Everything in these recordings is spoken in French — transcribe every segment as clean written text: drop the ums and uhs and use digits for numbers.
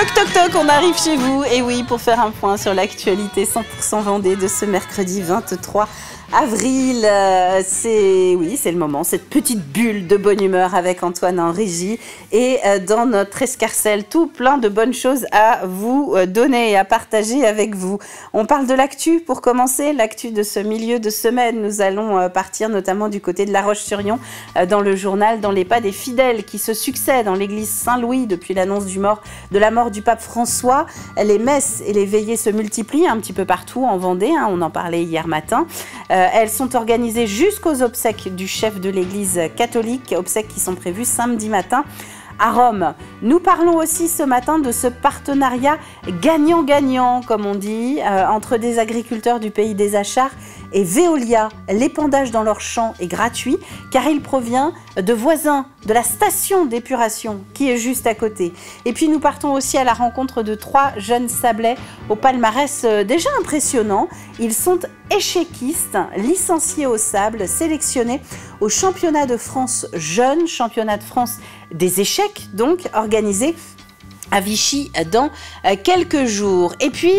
Toc toc toc, on arrive chez vous. Et oui, pour faire un point sur l'actualité 100% Vendée de ce mercredi 23 avril. C'est le moment, cette petite bulle de bonne humeur avec Antoine en régie et dans notre escarcelle, tout plein de bonnes choses à vous donner et à partager avec vous. On parle de l'actu pour commencer, l'actu de ce milieu de semaine. Nous allons partir notamment du côté de La Roche-sur-Yon dans le journal Dans les pas des fidèles qui se succèdent dans l'église Saint-Louis depuis l'annonce de la mort du pape François. Les messes et les veillées se multiplient un petit peu partout en Vendée, hein, on en parlait hier matin. Elles sont organisées jusqu'aux obsèques du chef de l'église catholique, obsèques qui sont prévues samedi matin à Rome. Nous parlons aussi ce matin de ce partenariat gagnant-gagnant, comme on dit, entre des agriculteurs du pays des Achards et Veolia. L'épandage dans leurs champs est gratuit car il provient de voisins de la station d'épuration qui est juste à côté. Et puis nous partons aussi à la rencontre de 3 jeunes sablais au palmarès déjà impressionnant. Ils sont échéquistes, licenciés au sable, sélectionnés au championnat de France jeunes, championnat de France des échecs, donc organisé à Vichy dans quelques jours. Et puis,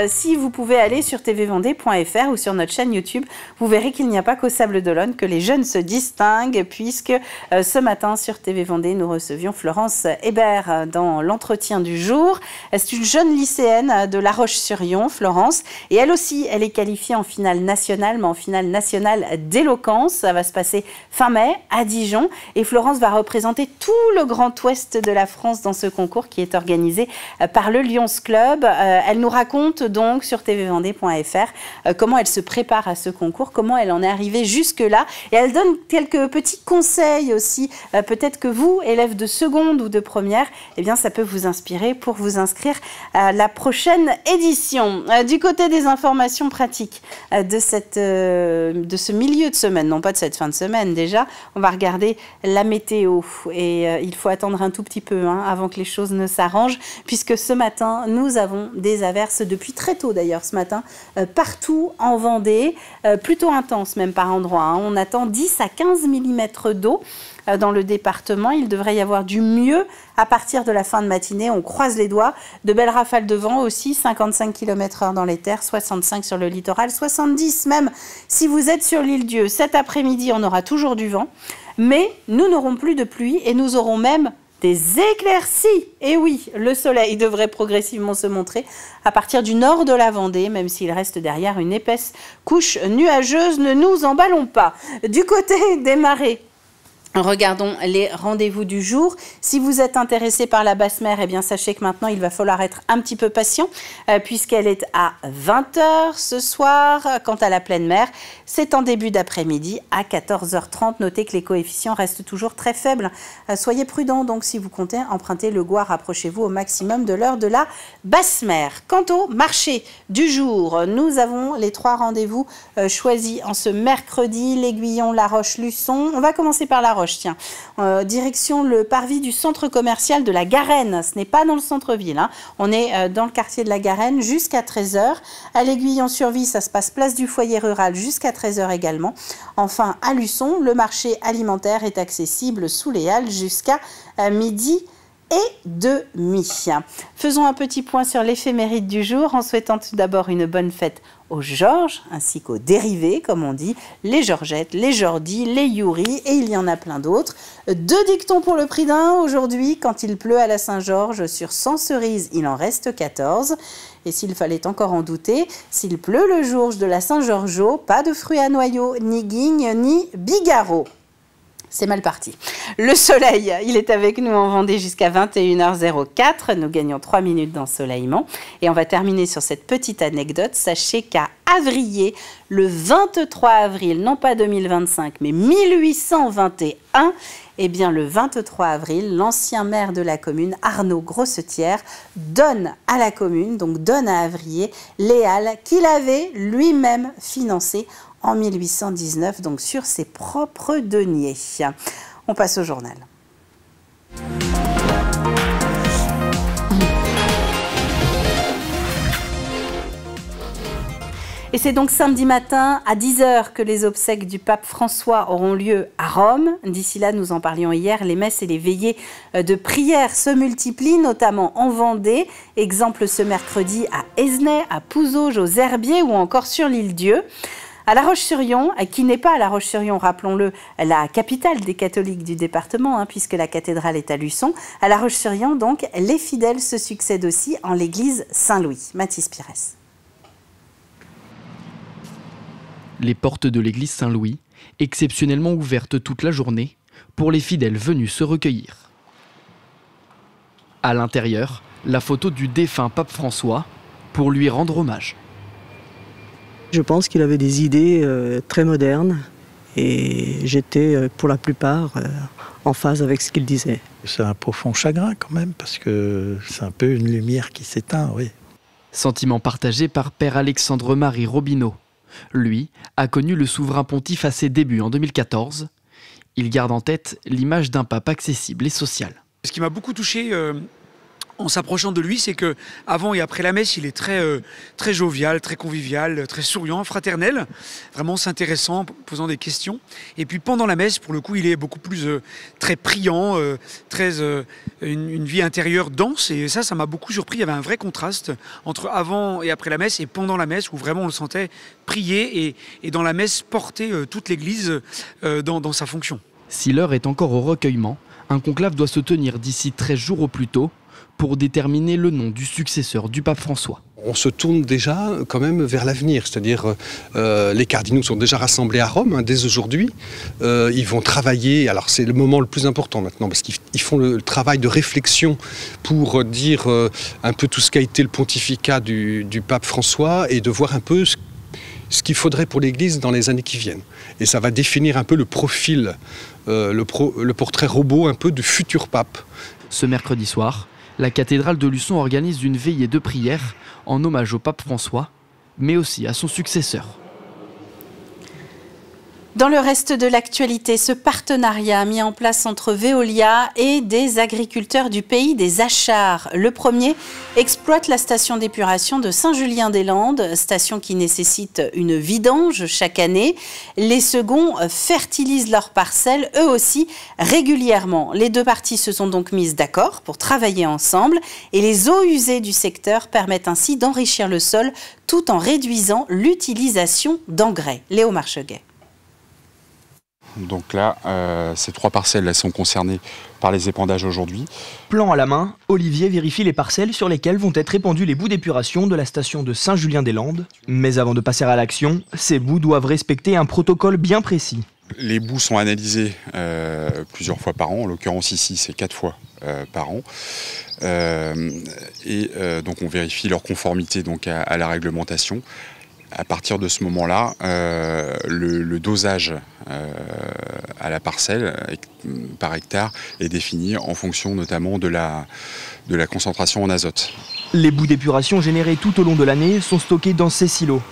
si vous pouvez aller sur tvvendée.fr ou sur notre chaîne YouTube, vous verrez qu'il n'y a pas qu'au Sable d'Olonne que les jeunes se distinguent, puisque ce matin sur TV Vendée, nous recevions Florence Hébert dans l'entretien du jour. C'est une jeune lycéenne de La Roche-sur-Yon, Florence, et elle aussi, elle est qualifiée en finale nationale, mais en finale nationale d'éloquence. Ça va se passer fin mai à Dijon, et Florence va représenter tout le Grand Ouest de la France dans ce concours qui est organisé par le Lions Club. Elle nous raconte donc sur tvvendée.fr comment elle se prépare à ce concours, comment elle en est arrivée jusque-là, et elle donne quelques petits conseils aussi. Peut-être que vous, élèves de seconde ou de première, eh bien, ça peut vous inspirer pour vous inscrire à la prochaine édition. Du côté des informations pratiques de ce milieu de semaine, non pas de cette fin de semaine déjà, on va regarder la météo et il faut attendre un tout petit peu avant que les choses ne s'arrange, puisque ce matin, nous avons des averses depuis très tôt d'ailleurs ce matin, partout en Vendée, plutôt intenses même par endroits. On attend 10 à 15 mm d'eau dans le département. Il devrait y avoir du mieux à partir de la fin de matinée. On croise les doigts. De belles rafales de vent aussi, 55 km/h dans les terres, 65 sur le littoral, 70 même si vous êtes sur l'île Dieu. Cet après-midi, on aura toujours du vent, mais nous n'aurons plus de pluie et nous aurons même des éclaircies. Et oui, le soleil devrait progressivement se montrer à partir du nord de la Vendée, même s'il reste derrière une épaisse couche nuageuse. Ne nous emballons pas. Du côté des marées, regardons les rendez-vous du jour. Si vous êtes intéressé par la basse mer, eh bien sachez que maintenant il va falloir être un petit peu patient puisqu'elle est à 20 h ce soir. Quant à la pleine mer, c'est en début d'après-midi à 14h30. Notez que les coefficients restent toujours très faibles. Soyez prudents donc si vous comptez emprunter le Goire, rapprochez-vous au maximum de l'heure de la basse mer. Quant au marché du jour, nous avons les 3 rendez-vous choisis en ce mercredi. L'Aiguillon, La Roche, Luçon. On va commencer par La Roche. Tiens, direction le parvis du centre commercial de la Garenne. Ce n'est pas dans le centre-ville, on est dans le quartier de la Garenne jusqu'à 13 h. À l'Aiguillon-sur-Vie, ça se passe place du foyer rural jusqu'à 13 h également. Enfin, à Luçon, le marché alimentaire est accessible sous les halles jusqu'à midi et demi. Faisons un petit point sur l'éphéméride du jour en souhaitant tout d'abord une bonne fête aux Georges ainsi qu'aux dérivés, comme on dit, les Georgettes, les Jordis, les Youri, et il y en a plein d'autres. 2 dictons pour le prix d'un aujourd'hui. Quand il pleut à la Saint-Georges, sur 100 cerises, il en reste 14. Et s'il fallait encore en douter, s'il pleut le jour de la Saint-Georgeau, pas de fruits à noyaux, ni guignes, ni bigarreaux. C'est mal parti. Le soleil, il est avec nous en Vendée jusqu'à 21h04. Nous gagnons 3 minutes d'ensoleillement. Et on va terminer sur cette petite anecdote. Sachez qu'à Avrier, le 23 avril, non pas 2025, mais 1821, eh bien le 23 avril, l'ancien maire de la commune, Arnaud Grossetière, donne à la commune, donc donne à Avrier, les halles qu'il avait lui-même financées en 1819, donc sur ses propres deniers. On passe au journal. Et c'est donc samedi matin à 10 h que les obsèques du pape François auront lieu à Rome. D'ici là, nous en parlions hier, les messes et les veillées de prière se multiplient, notamment en Vendée. Exemple ce mercredi à Esnay, à Pouzauges, aux Herbiers ou encore sur l'Île-Dieu. À La Roche-sur-Yon, qui n'est pas à La Roche-sur-Yon, rappelons-le, la capitale des catholiques du département, puisque la cathédrale est à Luçon. À La Roche-sur-Yon, donc, les fidèles se succèdent aussi en l'église Saint-Louis. Mathis Pires. Les portes de l'église Saint-Louis, exceptionnellement ouvertes toute la journée, pour les fidèles venus se recueillir. À l'intérieur, la photo du défunt pape François, pour lui rendre hommage. Je pense qu'il avait des idées très modernes et j'étais pour la plupart en phase avec ce qu'il disait. C'est un profond chagrin quand même parce que c'est un peu une lumière qui s'éteint, oui. Sentiment partagé par Père Alexandre-Marie Robineau. Lui a connu le souverain pontife à ses débuts en 2014. Il garde en tête l'image d'un pape accessible et social. Ce qui m'a beaucoup touché en s'approchant de lui, c'est que avant et après la messe, il est très jovial, très convivial, très souriant, fraternel, vraiment s'intéressant, posant des questions. Et puis pendant la messe, pour le coup, il est beaucoup plus très priant, une vie intérieure dense. Et ça m'a beaucoup surpris. Il y avait un vrai contraste entre avant et après la messe et pendant la messe, où vraiment on le sentait prier et dans la messe porter toute l'Église dans sa fonction. Si l'heure est encore au recueillement, un conclave doit se tenir d'ici 13 jours au plus tôt pour déterminer le nom du successeur du pape François. On se tourne déjà quand même vers l'avenir, c'est-à-dire les cardinaux sont déjà rassemblés à Rome dès aujourd'hui. Ils vont travailler, alors c'est le moment le plus important maintenant, parce qu'ils font le travail de réflexion pour dire un peu tout ce qu'a été le pontificat du pape François et de voir un peu ce qu'il faudrait pour l'Église dans les années qui viennent. Et ça va définir un peu le profil, le portrait robot un peu du futur pape. Ce mercredi soir, la cathédrale de Luçon organise une veillée de prière en hommage au pape François, mais aussi à son successeur. Dans le reste de l'actualité, ce partenariat mis en place entre Veolia et des agriculteurs du pays des Achards. Le premier exploite la station d'épuration de Saint-Julien-des-Landes, station qui nécessite une vidange chaque année. Les seconds fertilisent leurs parcelles, eux aussi, régulièrement. Les deux parties se sont donc mises d'accord pour travailler ensemble et les eaux usées du secteur permettent ainsi d'enrichir le sol tout en réduisant l'utilisation d'engrais. Léo Marcheguet. Donc là, ces 3 parcelles là, sont concernées par les épandages aujourd'hui. Plan à la main, Olivier vérifie les parcelles sur lesquelles vont être épandus les boues d'épuration de la station de Saint-Julien-des-Landes. Mais avant de passer à l'action, ces boues doivent respecter un protocole bien précis. Les boues sont analysées plusieurs fois par an. En l'occurrence ici, c'est 4 fois par an. Donc on vérifie leur conformité donc, à la réglementation. À partir de ce moment-là, le dosage à la parcelle par hectare est défini en fonction notamment de la concentration en azote. Les boues d'épuration générées tout au long de l'année sont stockées dans ces silos.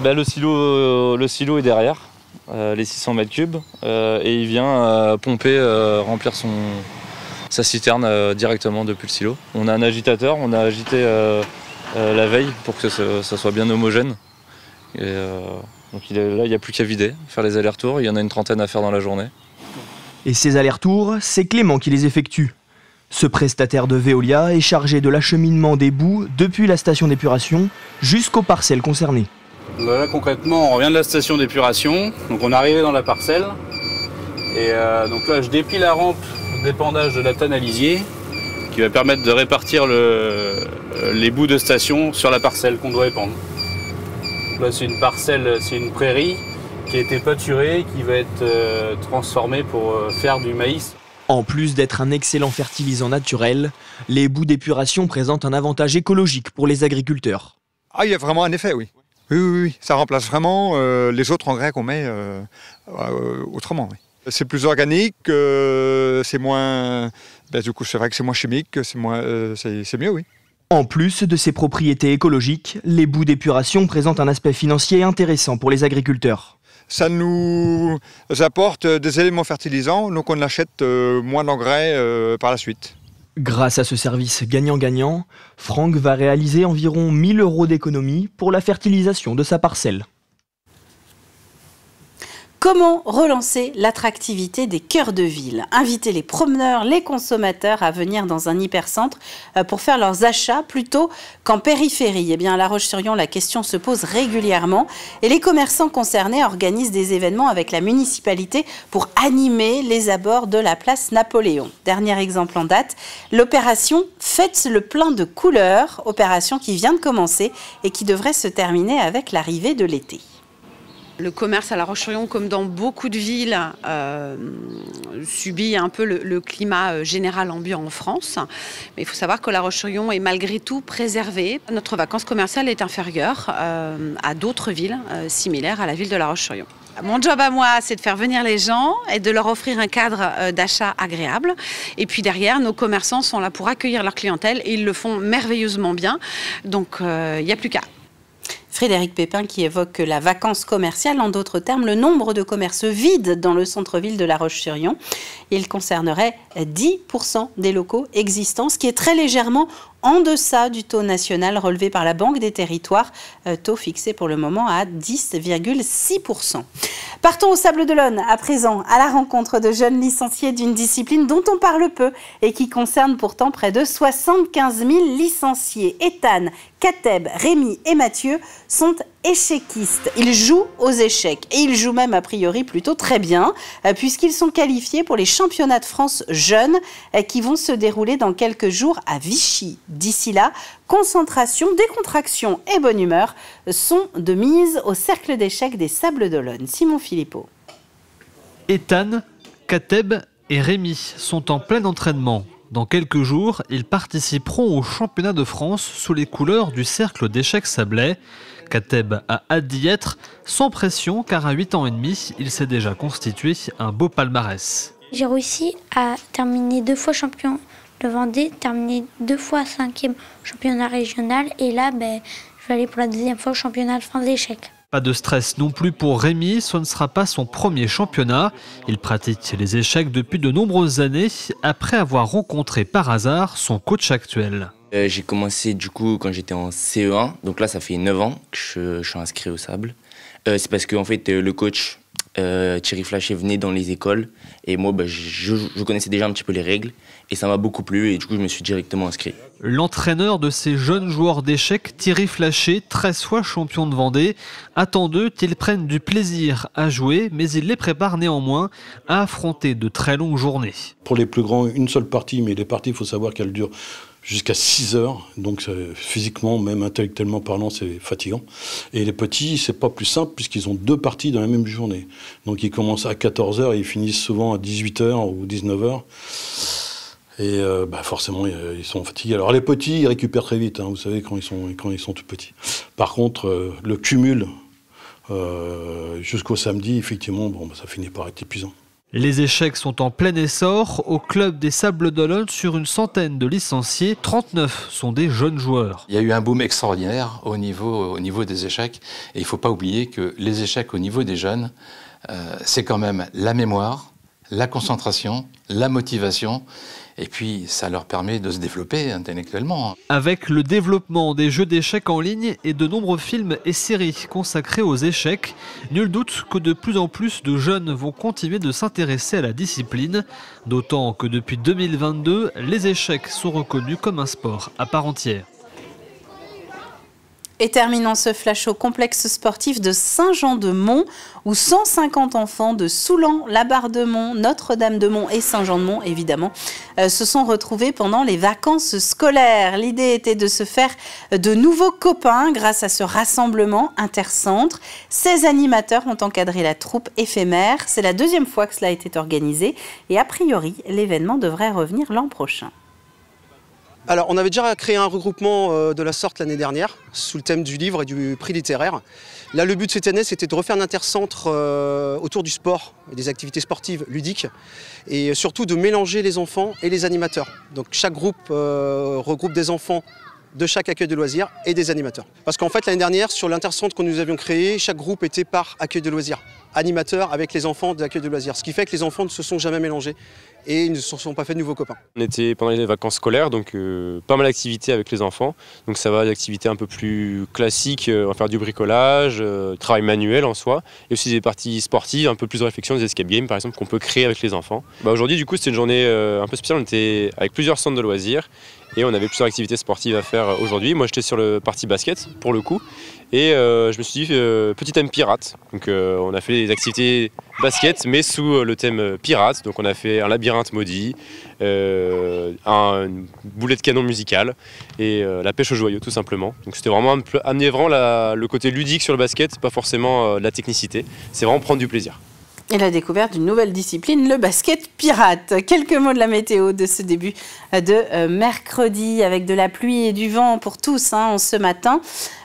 Le silo est derrière, les 600 mètres cubes, et il vient pomper, remplir sa citerne directement depuis le silo. On a un agitateur, on a agité la veille pour que ça soit bien homogène. Donc là, il n'y a plus qu'à vider, faire les allers-retours. Il y en a une 30aine à faire dans la journée. Et ces allers-retours, c'est Clément qui les effectue. Ce prestataire de Veolia est chargé de l'acheminement des boues depuis la station d'épuration jusqu'aux parcelles concernées. Là, concrètement, on revient de la station d'épuration. Donc on est arrivé dans la parcelle. Et donc là, je déplie la rampe d'épandage de la tanne à lisier qui va permettre de répartir les boues de station sur la parcelle qu'on doit épandre. Là, c'est une parcelle, c'est une prairie qui a été pâturée, qui va être transformée pour faire du maïs. En plus d'être un excellent fertilisant naturel, les boues d'épuration présentent un avantage écologique pour les agriculteurs. Ah, il y a vraiment un effet, oui. Oui. Ça remplace vraiment les autres engrais qu'on met autrement. Oui. C'est plus organique, c'est moins... du coup, c'est vrai que c'est moins chimique, c'est mieux, oui. En plus de ses propriétés écologiques, les boues d'épuration présentent un aspect financier intéressant pour les agriculteurs. Ça nous apporte des éléments fertilisants, donc on achète moins d'engrais par la suite. Grâce à ce service gagnant-gagnant, Franck va réaliser environ 1 000 € d'économie pour la fertilisation de sa parcelle. Comment relancer l'attractivité des cœurs de ville? Inviter les promeneurs, les consommateurs à venir dans un hypercentre pour faire leurs achats plutôt qu'en périphérie. Eh bien, à La Roche-sur-Yon, la question se pose régulièrement et les commerçants concernés organisent des événements avec la municipalité pour animer les abords de la place Napoléon. Dernier exemple en date, l'opération Faites le plein de couleurs, opération qui vient de commencer et qui devrait se terminer avec l'arrivée de l'été. Le commerce à La Roche-sur-Yon, comme dans beaucoup de villes, subit un peu le climat général ambiant en France. Mais il faut savoir que La Roche-sur-Yon est malgré tout préservée. Notre vacance commerciale est inférieure à d'autres villes similaires à la ville de La Roche-sur-Yon. Mon job à moi, c'est de faire venir les gens et de leur offrir un cadre d'achat agréable. Et puis derrière, nos commerçants sont là pour accueillir leur clientèle et ils le font merveilleusement bien. Donc il n'y a plus qu'à. Frédéric Pépin qui évoque la vacance commerciale, en d'autres termes, le nombre de commerces vides dans le centre-ville de La Roche-sur-Yon. Il concernerait 10% des locaux existants, ce qui est très légèrement en deçà du taux national relevé par la Banque des Territoires, taux fixé pour le moment à 10,6%. Partons au Sables-d'Olonne à présent, à la rencontre de jeunes licenciés d'une discipline dont on parle peu et qui concerne pourtant près de 75 000 licenciés. Ethan, Kateb, Rémi et Mathieu sont échéquistes. Ils jouent aux échecs et ils jouent même a priori plutôt très bien puisqu'ils sont qualifiés pour les championnats de France jeunes qui vont se dérouler dans quelques jours à Vichy. D'ici là, concentration, décontraction et bonne humeur sont de mise au cercle d'échecs des Sables-d'Olonne. Simon Philippot. Ethan, Kateb et Rémi sont en plein entraînement. Dans quelques jours, ils participeront au championnat de France sous les couleurs du cercle d'échecs sablais. Kateb a hâte d'y être, sans pression, car à 8 ans et demi, il s'est déjà constitué un beau palmarès. J'ai réussi à terminer 2 fois champion de Vendée, terminer 2 fois 5e championnat régional et là, je vais aller pour la 2e fois au championnat de France d'échecs. Pas de stress non plus pour Rémi, ce ne sera pas son premier championnat. Il pratique les échecs depuis de nombreuses années, après avoir rencontré par hasard son coach actuel. J'ai commencé du coup quand j'étais en CE1, donc là ça fait 9 ans que je suis inscrit au Sable. C'est parce que en fait, le coach Thierry Flachet venait dans les écoles et moi je connaissais déjà un petit peu les règles et ça m'a beaucoup plu et du coup je me suis directement inscrit. L'entraîneur de ces jeunes joueurs d'échecs, Thierry Flachet, 13 fois champion de Vendée, attend d'eux qu'ils prennent du plaisir à jouer, mais il les prépare néanmoins à affronter de très longues journées. Pour les plus grands, une seule partie, mais les parties, il faut savoir qu'elles durent jusqu'à 6 heures, donc physiquement, même intellectuellement parlant, c'est fatigant. Et les petits, c'est pas plus simple puisqu'ils ont 2 parties dans la même journée. Donc ils commencent à 14 heures et ils finissent souvent à 18 heures ou 19 heures. Et forcément, ils sont fatigués. Alors les petits, ils récupèrent très vite, vous savez, quand ils sont tout petits. Par contre, le cumul jusqu'au samedi, effectivement, ça finit par être épuisant. Les échecs sont en plein essor. Au club des Sables-d'Olonne, sur une centaine de licenciés, 39 sont des jeunes joueurs. Il y a eu un boom extraordinaire au niveau des échecs. Et il ne faut pas oublier que les échecs au niveau des jeunes, c'est quand même la mémoire, la concentration, la motivation. Et puis, ça leur permet de se développer intellectuellement. Avec le développement des jeux d'échecs en ligne et de nombreux films et séries consacrés aux échecs, nul doute que de plus en plus de jeunes vont continuer de s'intéresser à la discipline. D'autant que depuis 2022, les échecs sont reconnus comme un sport à part entière. Et terminons ce flash au complexe sportif de Saint-Jean-de-Mont, où 150 enfants de Soulan, La Barre-de-Mont, Notre-Dame-de-Mont et Saint-Jean-de-Mont, évidemment, se sont retrouvés pendant les vacances scolaires. L'idée était de se faire de nouveaux copains grâce à ce rassemblement intercentre. 16 animateurs ont encadré la troupe éphémère. C'est la 2e fois que cela a été organisé et a priori, l'événement devrait revenir l'an prochain. Alors, on avait déjà créé un regroupement de la sorte l'année dernière, sous le thème du livre et du prix littéraire. Là, le but cette année, c'était de refaire un intercentre autour du sport et des activités sportives ludiques, et surtout de mélanger les enfants et les animateurs. Donc, chaque groupe regroupe des enfants de chaque accueil de loisirs et des animateurs. Parce qu'en fait, l'année dernière, sur l'intercentre que nous avions créé, chaque groupe était par accueil de loisirs, animateur avec les enfants de l'accueil de loisirs. Ce qui fait que les enfants ne se sont jamais mélangés. et ils ne se sont pas fait de nouveaux copains. On était pendant les vacances scolaires, donc pas mal d'activités avec les enfants. Donc ça va des activités un peu plus classiques, on va faire du bricolage, travail manuel en soi, et aussi des parties sportives, un peu plus de réflexion, des escape games par exemple qu'on peut créer avec les enfants. Aujourd'hui du coup c'était une journée un peu spéciale, on était avec plusieurs centres de loisirs et on avait plusieurs activités sportives à faire aujourd'hui. Moi j'étais sur le parti basket pour le coup, et je me suis dit petit thème pirate. Donc on a fait des activités basket mais sous le thème pirate. Donc on a fait un labyrinthe maudit, une boulet de canon musicale et la pêche aux joyaux tout simplement. Donc c'était vraiment amener vraiment le côté ludique sur le basket, pas forcément la technicité. C'est vraiment prendre du plaisir. Et la découverte d'une nouvelle discipline, le basket pirate. Quelques mots de la météo de ce début de mercredi, avec de la pluie et du vent pour tous ce matin.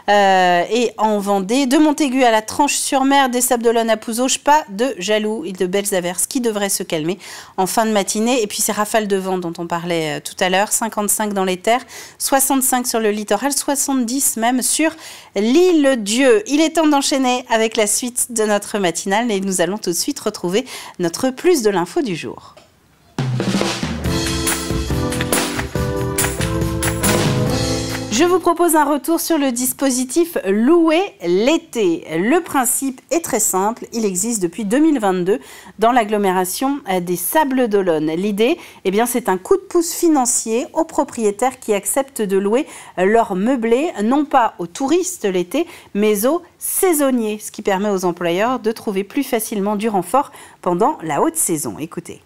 Et en Vendée, de Montaigu à la Tranche-sur-Mer, des Sables-d'Olonne à Pouzauges, pas de jaloux et de belles averses qui devraient se calmer en fin de matinée. Et puis ces rafales de vent dont on parlait tout à l'heure, 55 dans les terres, 65 sur le littoral, 70 même sur l'île-Dieu. Il est temps d'enchaîner avec la suite de notre matinale et nous allons tout de suite retrouver notre plus de l'info du jour. Je vous propose un retour sur le dispositif Louer l'été. Le principe est très simple, il existe depuis 2022 dans l'agglomération des Sables-d'Olonne. L'idée, c'est un coup de pouce financier aux propriétaires qui acceptent de louer leur meublé, non pas aux touristes l'été, mais aux saisonniers, ce qui permet aux employeurs de trouver plus facilement du renfort pendant la haute saison. Écoutez.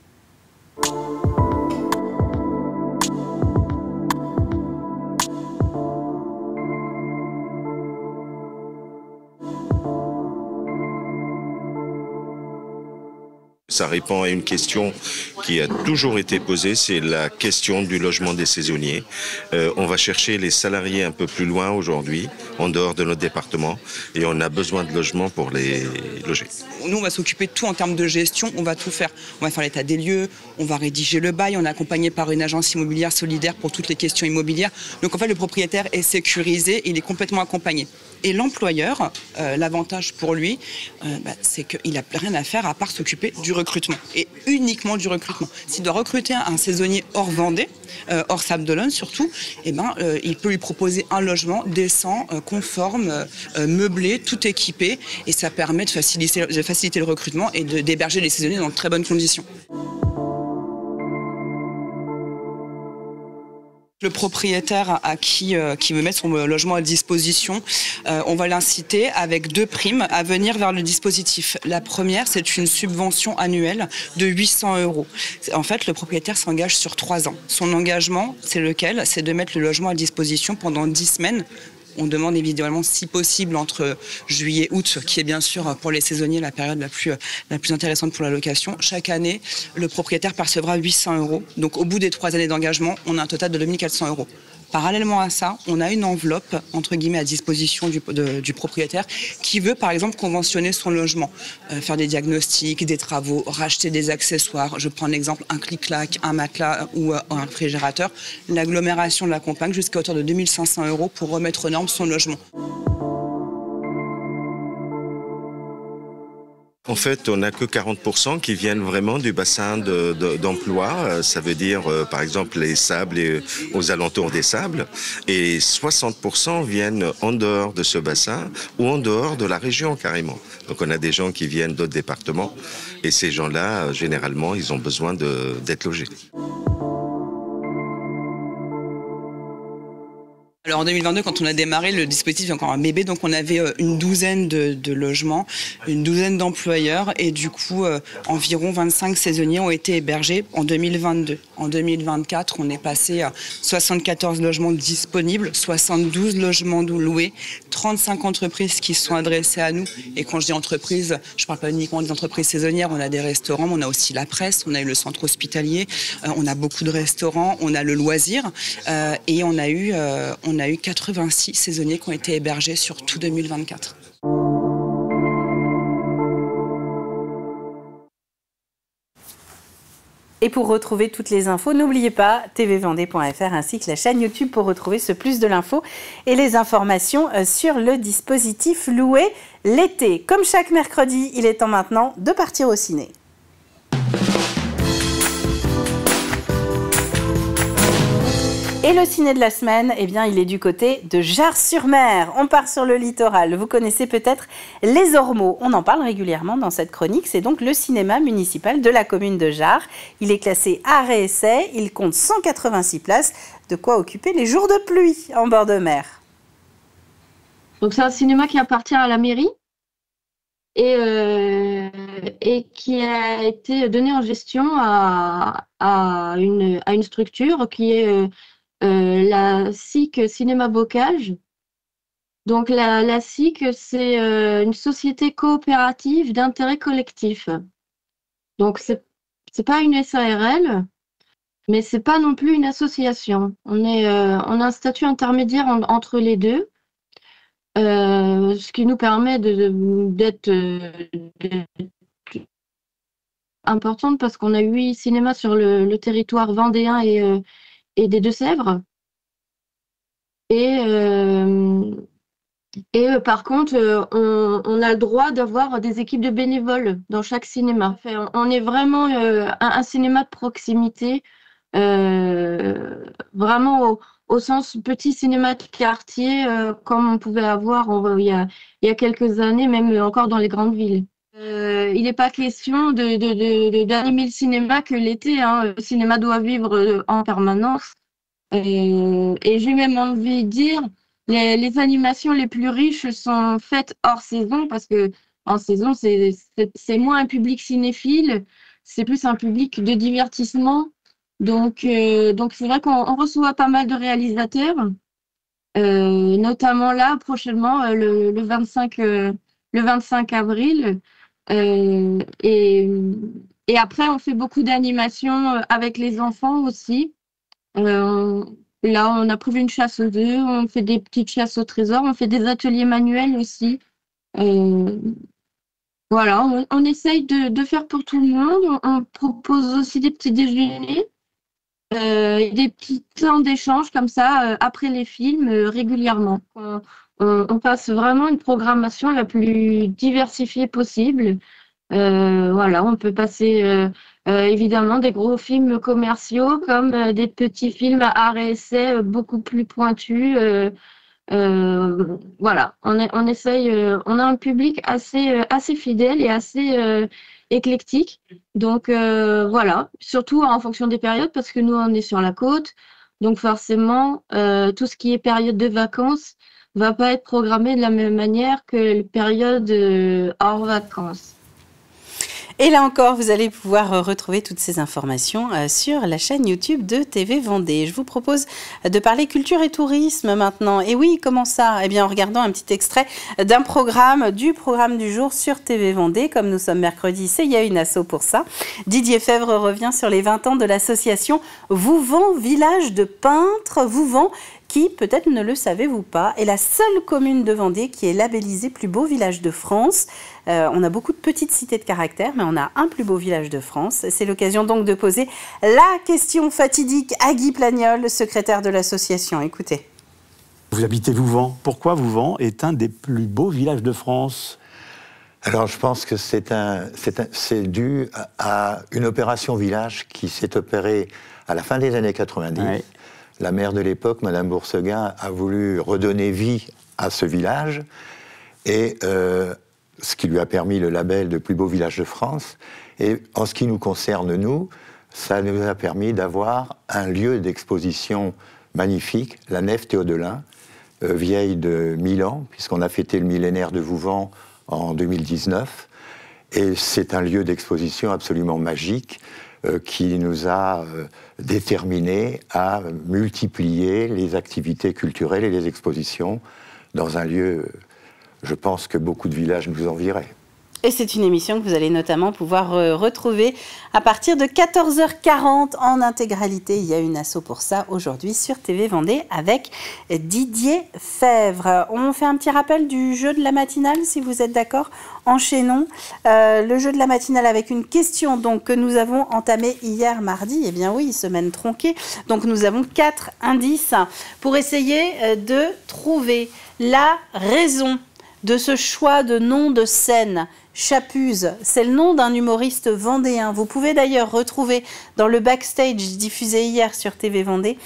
Ça répond à une question qui a toujours été posée, c'est la question du logement des saisonniers. On va chercher les salariés un peu plus loin aujourd'hui, en dehors de notre département, et on a besoin de logements pour les loger. Nous, on va s'occuper de tout en termes de gestion, on va tout faire. On va faire l'état des lieux, on va rédiger le bail, on est accompagné par une agence immobilière solidaire pour toutes les questions immobilières. Donc en fait, le propriétaire est sécurisé, il est complètement accompagné. Et l'employeur, l'avantage pour lui, c'est qu'il n'a rien à faire à part s'occuper du recrutement, et uniquement du recrutement. S'il doit recruter un saisonnier hors Vendée, hors Sables-d'Olonne surtout, il peut lui proposer un logement décent, conforme, meublé, tout équipé, et ça permet de faciliter le recrutement et d'héberger les saisonniers dans de très bonnes conditions. Le propriétaire qui veut mettre son logement à disposition, on va l'inciter avec 2 primes à venir vers le dispositif. La première, c'est une subvention annuelle de 800 €. En fait, le propriétaire s'engage sur 3 ans. Son engagement, c'est lequel? C'est de mettre le logement à disposition pendant 10 semaines. On demande évidemment, si possible, entre juillet et août, qui est bien sûr pour les saisonniers la période la plus intéressante pour la location. Chaque année, le propriétaire percevra 800 €. Donc au bout des 3 années d'engagement, on a un total de 2400 €. Parallèlement à ça, on a une enveloppe, entre guillemets, à disposition du propriétaire qui veut, par exemple, conventionner son logement, faire des diagnostics, des travaux, racheter des accessoires. Je prends l'exemple, un clic-clac, un matelas ou un réfrigérateur. L'agglomération l'accompagne jusqu'à hauteur de 2500 € pour remettre aux normes son logement. En fait, on n'a que 40% qui viennent vraiment du bassin d'emploi. Ça veut dire, par exemple, les sables et aux alentours des sables. Et 60% viennent en dehors de ce bassin ou en dehors de la région carrément. Donc on a des gens qui viennent d'autres départements. Et ces gens-là, généralement, ils ont besoin d'être logés. Alors en 2022, quand on a démarré, le dispositif est encore un bébé, donc on avait une douzaine de logements, une douzaine d'employeurs, et du coup, environ 25 saisonniers ont été hébergés en 2022. En 2024, on est passé à 74 logements disponibles, 72 logements loués, 35 entreprises qui se sont adressées à nous. Et quand je dis entreprises, je ne parle pas uniquement des entreprises saisonnières, on a des restaurants, mais on a aussi la presse, on a eu le centre hospitalier, on a beaucoup de restaurants, on a le loisir, et on a eu 86 saisonniers qui ont été hébergés sur tout 2024. Et pour retrouver toutes les infos, n'oubliez pas tvvendée.fr ainsi que la chaîne YouTube pour retrouver ce plus de l'info et les informations sur le dispositif Louer l'été. Comme chaque mercredi, il est temps maintenant de partir au ciné. Et le ciné de la semaine, eh bien, il est du côté de Jars-sur-Mer. On part sur le littoral. Vous connaissez peut-être les Ormeaux. On en parle régulièrement dans cette chronique. C'est donc le cinéma municipal de la commune de Jars. Il est classé art et essai. Il compte 186 places. De quoi occuper les jours de pluie en bord de mer. Donc c'est un cinéma qui appartient à la mairie et qui a été donné en gestion à une structure qui est la SIC Cinéma Bocage. Donc la SIC, c'est une société coopérative d'intérêt collectif. Donc c'est pas une SARL, mais c'est pas non plus une association. On a un statut intermédiaire entre les deux. Ce qui nous permet d'être importante parce qu'on a 8 cinémas sur le territoire vendéen et des Deux-Sèvres. Et par contre, on a le droit d'avoir des équipes de bénévoles dans chaque cinéma. On est vraiment un cinéma de proximité, vraiment au sens petit cinéma de quartier, comme on pouvait avoir il y a quelques années, même encore dans les grandes villes. Il n'est pas question d'animer le cinéma que l'été. Hein. Le cinéma doit vivre en permanence. Et j'ai même envie de dire, les animations les plus riches sont faites hors saison, parce que en saison, c'est moins un public cinéphile, c'est plus un public de divertissement. Donc c'est vrai qu'on reçoit pas mal de réalisateurs, notamment là, prochainement, le 25 avril. Et après, on fait beaucoup d'animations avec les enfants aussi. Là, on a prévu une chasse aux œufs, on fait des petites chasses au trésor, on fait des ateliers manuels aussi. Voilà, on essaye de faire pour tout le monde. On propose aussi des petits déjeuners. Des petits temps d'échange comme ça après les films régulièrement. On passe vraiment une programmation la plus diversifiée possible. Voilà, on peut passer évidemment des gros films commerciaux comme des petits films à art et essai beaucoup plus pointus. Voilà, on essaye, on a un public assez fidèle et assez éclectique. Donc voilà, surtout en fonction des périodes, parce que nous, on est sur la côte. Donc forcément, tout ce qui est période de vacances va pas être programmé de la même manière que les périodes hors vacances. Et là encore, vous allez pouvoir retrouver toutes ces informations sur la chaîne YouTube de TV Vendée. Je vous propose de parler culture et tourisme maintenant. Et oui, comment ça? Eh bien, en regardant un petit extrait du programme du jour sur TV Vendée. Comme nous sommes mercredi, il y a une asso pour ça. Didier Fèvre revient sur les 20 ans de l'association Vouvant Village de Peintres. Vouvant, qui, peut-être ne le savez-vous pas, est la seule commune de Vendée qui est labellisée plus beau village de France. On a beaucoup de petites cités de caractère, mais on a un plus beau village de France. C'est l'occasion donc de poser la question fatidique à Guy Plagnol, secrétaire de l'association. Écoutez. Vous habitez Vouvant. Pourquoi Vouvant est un des plus beaux villages de France? Alors je pense que c'est dû à une opération village qui s'est opérée à la fin des années 90. Oui. La maire de l'époque, Madame Bourseguin, a voulu redonner vie à ce village, et ce qui lui a permis le label de plus beau village de France. Et en ce qui nous concerne, nous, ça nous a permis d'avoir un lieu d'exposition magnifique, la nef Théodelin, vieille de 1000 ans, puisqu'on a fêté le millénaire de Vouvant en 2019. Et c'est un lieu d'exposition absolument magique, qui nous a déterminés à multiplier les activités culturelles et les expositions dans un lieu, je pense que beaucoup de villages nous envieraient. Et c'est une émission que vous allez notamment pouvoir retrouver à partir de 14h40 en intégralité. Il y a une asso pour ça aujourd'hui sur TV Vendée avec Didier Fèvre. On fait un petit rappel du jeu de la matinale, si vous êtes d'accord. Enchaînons le jeu de la matinale avec une question donc, que nous avons entamée hier mardi. Eh bien oui, semaine tronquée. Donc nous avons 4 indices pour essayer de trouver la raison de ce choix de nom de scène Chapuz, c'est le nom d'un humoriste vendéen. Vous pouvez d'ailleurs retrouver dans le backstage diffusé hier sur TV Vendée,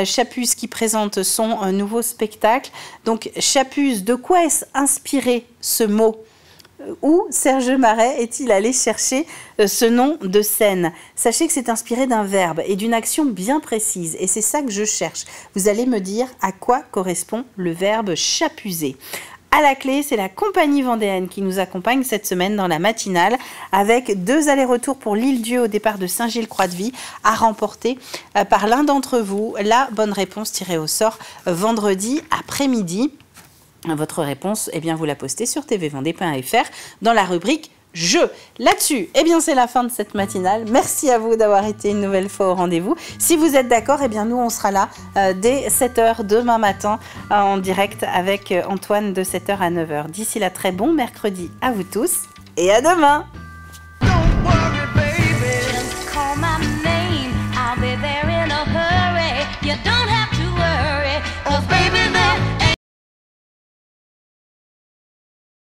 Chapuz qui présente son nouveau spectacle. Donc Chapuz, de quoi est-ce inspiré ce mot ? Où Serge Marais est-il allé chercher ce nom de scène? Sachez que c'est inspiré d'un verbe et d'une action bien précise. Et c'est ça que je cherche. Vous allez me dire à quoi correspond le verbe chapuser. À la clé, c'est la compagnie vendéenne qui nous accompagne cette semaine dans la matinale avec 2 allers-retours pour l'Île-Dieu au départ de Saint-Gilles-Croix-de-Vie à remporter par l'un d'entre vous. La bonne réponse tirée au sort vendredi après-midi. Votre réponse, eh bien, vous la postez sur tvvendée.fr dans la rubrique Jeux. Là-dessus, eh bien, c'est la fin de cette matinale. Merci à vous d'avoir été une nouvelle fois au rendez-vous. Si vous êtes d'accord, eh bien, nous, on sera là dès 7h demain matin en direct avec Antoine de 7h à 9h. D'ici là, très bon mercredi à vous tous et à demain. Baby,